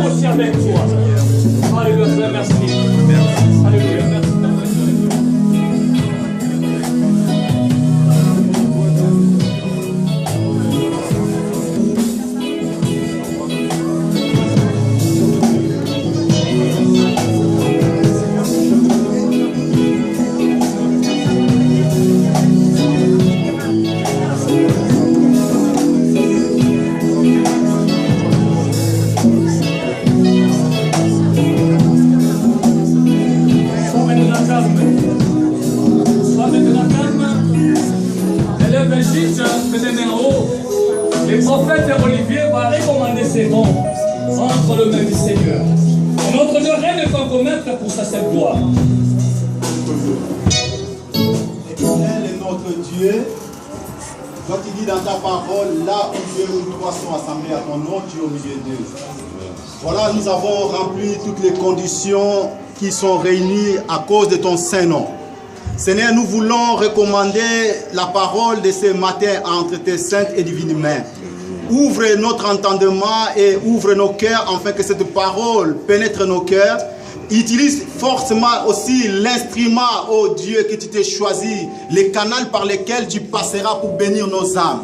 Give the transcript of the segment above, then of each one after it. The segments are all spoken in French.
aussi avec toi. Alléluia, merci. Alléluia, merci. Le prophète Olivier va recommander ses dons entre les mains du Seigneur. Et notre Dieu rien ne peut commettre pour sa seule gloire. L'Éternel est notre Dieu. Toi tu dis dans ta parole, là où Dieu ou toi sont assemblés à ton nom, tu es au milieu d'eux. Voilà, nous avons rempli toutes les conditions qui sont réunies à cause de ton saint nom. Seigneur, nous voulons recommander la parole de ce matin entre tes saintes et divines mains. Ouvre notre entendement et ouvre nos cœurs afin que cette parole pénètre nos cœurs. Utilise forcément aussi l'instrument, ô Dieu, que tu t'es choisi, les canaux par lesquels tu passeras pour bénir nos âmes.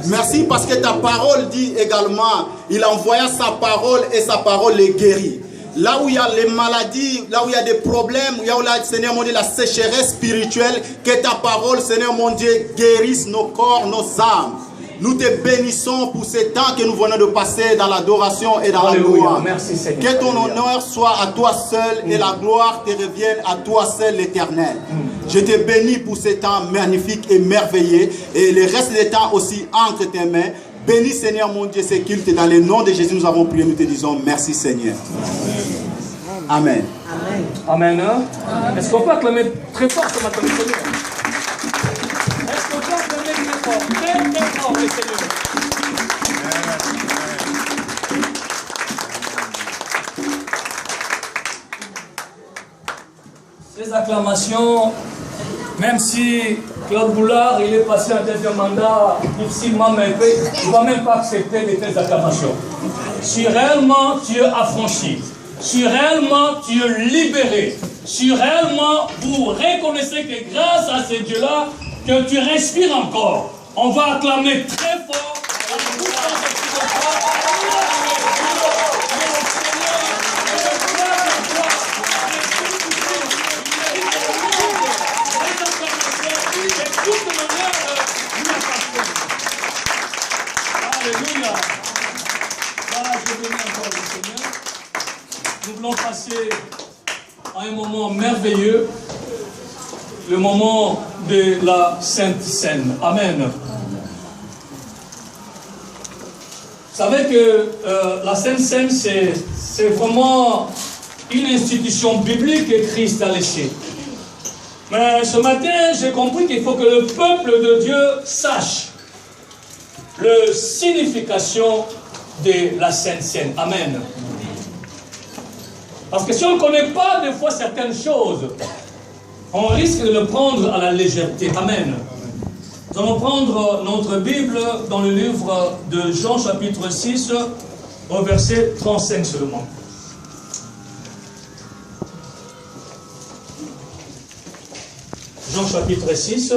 Merci parce que ta parole dit également, il envoya sa parole et sa parole les guérit. Là où il y a les maladies, là où il y a des problèmes, là où il y a, Seigneur mon Dieu, la sécheresse spirituelle, que ta parole, Seigneur mon Dieu, guérisse nos corps, nos âmes. Nous te bénissons pour ce temps que nous venons de passer dans l'adoration et dans la gloire. Merci, Seigneur. Que ton honneur soit à toi seul et la gloire te revienne à toi seul, l'Éternel. Je te bénis pour ce temps magnifique et merveilleux et le reste des temps aussi entre tes mains. Bénis Seigneur mon Dieu ces cultes. Dans le nom de Jésus nous avons prié, nous te disons merci Seigneur. Amen. Amen. Amen. Est-ce qu'on peut acclamer très fort ce matin le Seigneur? Est-ce qu'on peut acclamer très fort, très fort le Seigneur? Ces acclamations, même si Claude Boulard, il est passé un deuxième mandat difficilement, mais il ne va même pas accepter de telles acclamations. Si réellement tu es affranchi, si réellement tu es libéré, si réellement vous reconnaissez que grâce à ce Dieu-là, que tu respires encore, on va acclamer très fort. Alléluia. Je bénis encore le Seigneur. Nous voulons passer à un moment merveilleux, le moment de la Sainte Seine. Amen. Vous savez que la Sainte Seine, c'est vraiment une institution biblique que Christ a laissée. Mais ce matin, j'ai compris qu'il faut que le peuple de Dieu sache la signification de la Sainte Seine. Amen. Parce que si on ne connaît pas des fois certaines choses, on risque de le prendre à la légèreté. Amen. Nous allons prendre notre Bible dans le livre de Jean chapitre 6 au verset 35 seulement. Jean chapitre 6,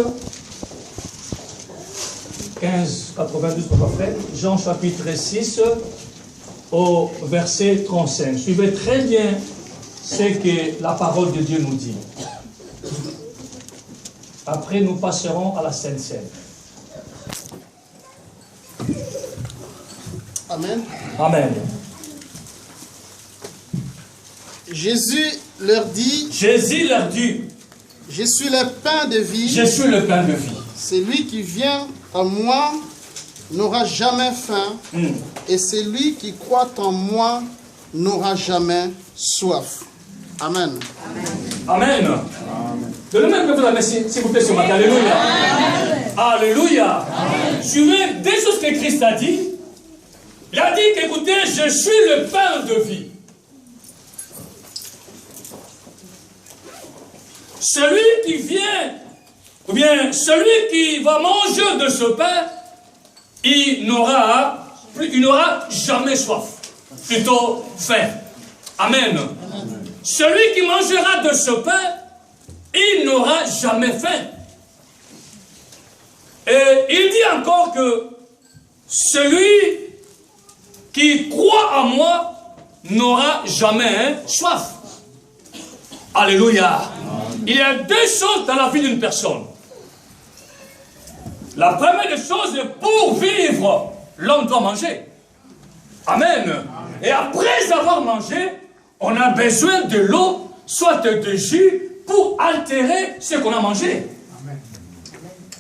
15, 92 pour parfait. Jean chapitre 6 au verset 35. Suivez très bien ce que la parole de Dieu nous dit. Après, nous passerons à la Sainte Seine. Amen. Amen. Jésus leur dit, Je suis le pain de vie. Je suis le pain de vie. Celui qui vient à moi n'aura jamais faim, et celui qui croit en moi n'aura jamais soif. Amen. Amen. Amen. Donnez-moi un peu de la messe, s'il vous plaît, ce matin. Alléluia. Amen. Alléluia. Amen. Suivez des choses que Christ a dit. Il a dit qu'écoutez, je suis le pain de vie. Celui qui vient, ou bien celui qui va manger de ce pain, il n'aura jamais soif. plutôt faim. Amen. Celui qui mangera de ce pain, il n'aura jamais faim. Et il dit encore que celui qui croit en moi n'aura jamais soif. Alléluia. Il y a deux choses dans la vie d'une personne. La première des choses, pour vivre, l'homme doit manger. Amen. Et après avoir mangé, on a besoin de l'eau, soit de jus, pour altérer ce qu'on a mangé. Amen.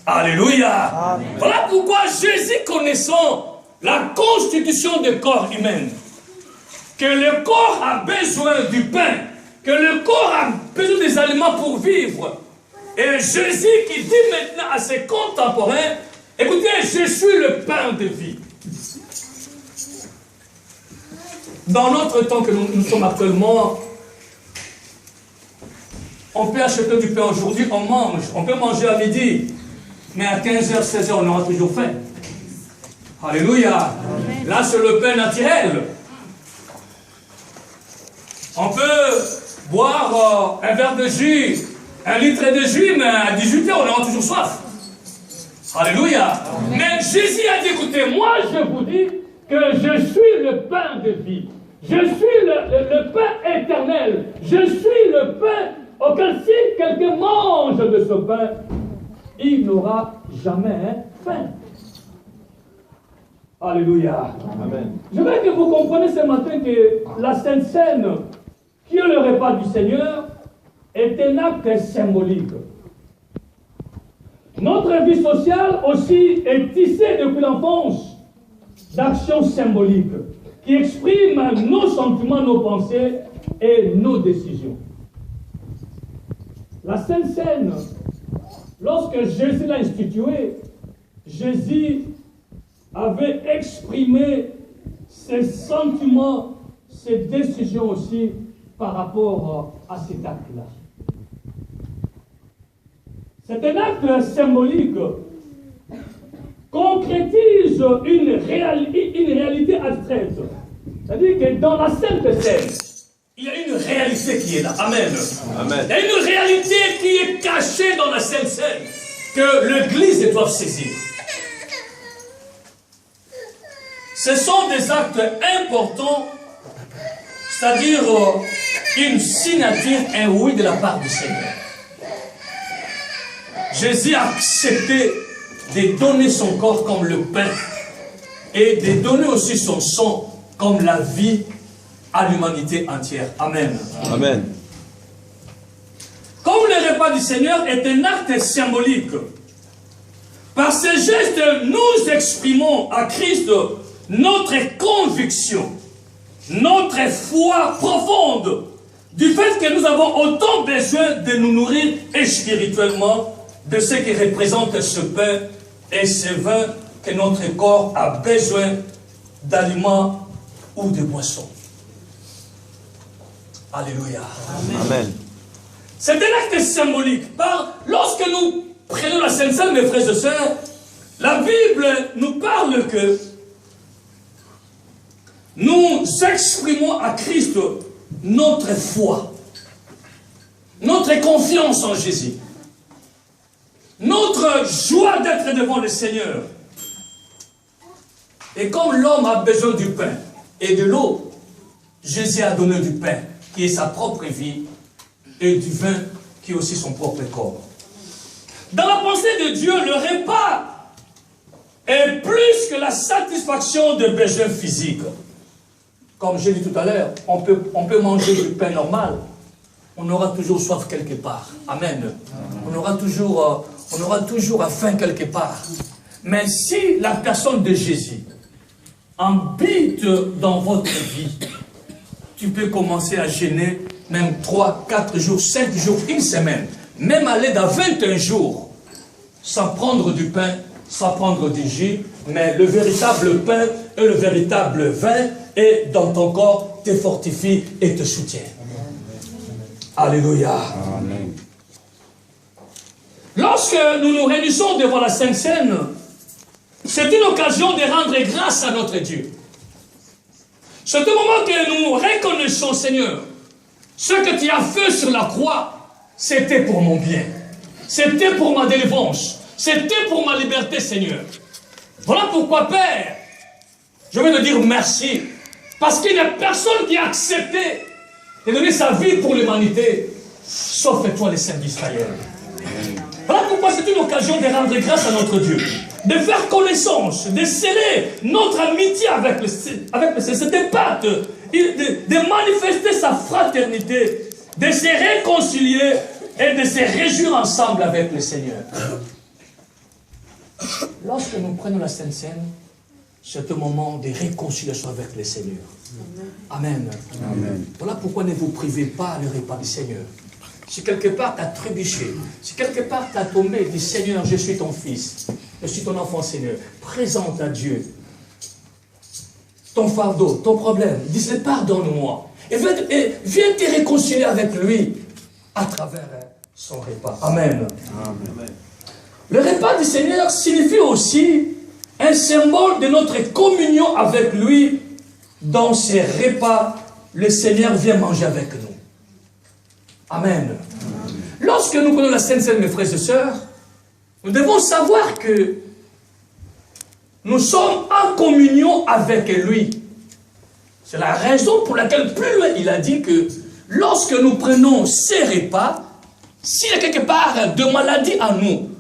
Alléluia. Amen. Voilà pourquoi Jésus, connaissant la constitution du corps humain, que le corps a besoin du pain, que le corps a besoin des aliments pour vivre. Et Jésus qui dit maintenant à ses contemporains, écoutez, je suis le pain de vie. Dans notre temps que nous sommes actuellement, on peut acheter du pain aujourd'hui, on mange. On peut manger à midi, mais à 15h, 16h, on aura toujours faim. Alléluia. Amen. Là, c'est le pain naturel. On peut boire un verre de jus, 1 litre de jus, mais à 18h, on aura toujours soif. Alléluia. Amen. Mais Jésus a dit, écoutez, moi, je vous dis que je suis le pain de vie. Je suis le pain éternel. Je suis le pain auquel si quelqu'un mange de ce pain, il n'aura jamais faim. Alléluia. Amen. Je veux que vous compreniez ce matin que la Sainte Seine, qui est le repas du Seigneur, est un acte symbolique. Notre vie sociale aussi est tissée depuis l'enfance d'actions symboliques qui expriment nos sentiments, nos pensées et nos décisions. La Sainte Seine, lorsque Jésus l'a instituée, Jésus avait exprimé ses sentiments, ses décisions aussi par rapport à cet acte-là. C'est un acte symbolique, concrétise une réalité abstraite. C'est-à-dire que dans la Sainte Seine, il y a une réalité qui est là. Amen. Amen. Il y a une réalité qui est cachée dans la Sainte Seine, que l'Église doit saisir. Ce sont des actes importants, c'est-à-dire une signature, un oui de la part du Seigneur. Jésus a accepté de donner son corps comme le pain et de donner aussi son sang comme la vie à l'humanité entière. Amen. Amen. Comme le repas du Seigneur est un acte symbolique, par ce geste, nous exprimons à Christ notre conviction, notre foi profonde du fait que nous avons autant besoin de nous nourrir et spirituellement de ce qui représente ce pain et ce vin, que notre corps a besoin d'aliments ou de boissons. Alléluia. Amen. C'est un acte symbolique. Lorsque nous prenons la Sainte Seine, mes frères et sœurs, la Bible nous parle que nous exprimons à Christ notre foi, notre confiance en Jésus, notre joie d'être devant le Seigneur. Et comme l'homme a besoin du pain et de l'eau, Jésus a donné du pain, qui est sa propre vie, et du vin, qui est aussi son propre corps. Dans la pensée de Dieu, le repas est plus que la satisfaction de besoins physiques. Comme j'ai dit tout à l'heure, on peut manger du pain normal, on aura toujours soif quelque part. Amen. On aura toujours faim quelque part. Mais si la personne de Jésus habite dans votre vie, tu peux commencer à jeûner même 3, 4 jours, 5 jours, une semaine, même aller dans 21 jours, sans prendre du pain, sans prendre du jus, mais le véritable pain et le véritable vin est dans ton corps, te fortifie et te soutient. Alléluia. Amen. Lorsque nous nous réunissons devant la Sainte Seine, c'est une occasion de rendre grâce à notre Dieu. C'est au moment que nous reconnaissons, Seigneur, ce que tu as fait sur la croix, c'était pour mon bien. C'était pour ma délivrance. C'était pour ma liberté, Seigneur. Voilà pourquoi, Père, je vais te dire merci. Parce qu'il n'y a personne qui a accepté de donner sa vie pour l'humanité, sauf toi, les saints d'Israël. Voilà pourquoi c'est une occasion de rendre grâce à notre Dieu, de faire connaissance, de sceller notre amitié avec le Seigneur, de battre, de manifester sa fraternité, de se réconcilier et de se réjouir ensemble avec le Seigneur. Lorsque nous prenons la Sainte Seine, c'est un moment de réconciliation avec le Seigneur. Amen. Amen. Voilà pourquoi ne vous privez pas le repas du Seigneur. Si quelque part tu as trébuché, si quelque part tu as tombé, dis Seigneur, je suis ton fils, je suis ton enfant, Seigneur. Présente à Dieu ton fardeau, ton problème. Dis-le, pardonne-moi. Et viens te réconcilier avec lui à travers son repas. Amen. Amen. Le repas du Seigneur signifie aussi un symbole de notre communion avec lui. Dans ces repas, le Seigneur vient manger avec nous. Amen. Lorsque nous prenons la Sainte Seine, mes frères et sœurs, nous devons savoir que nous sommes en communion avec lui. C'est la raison pour laquelle plus loin il a dit que lorsque nous prenons ces repas, s'il y a quelque part de maladie en nous,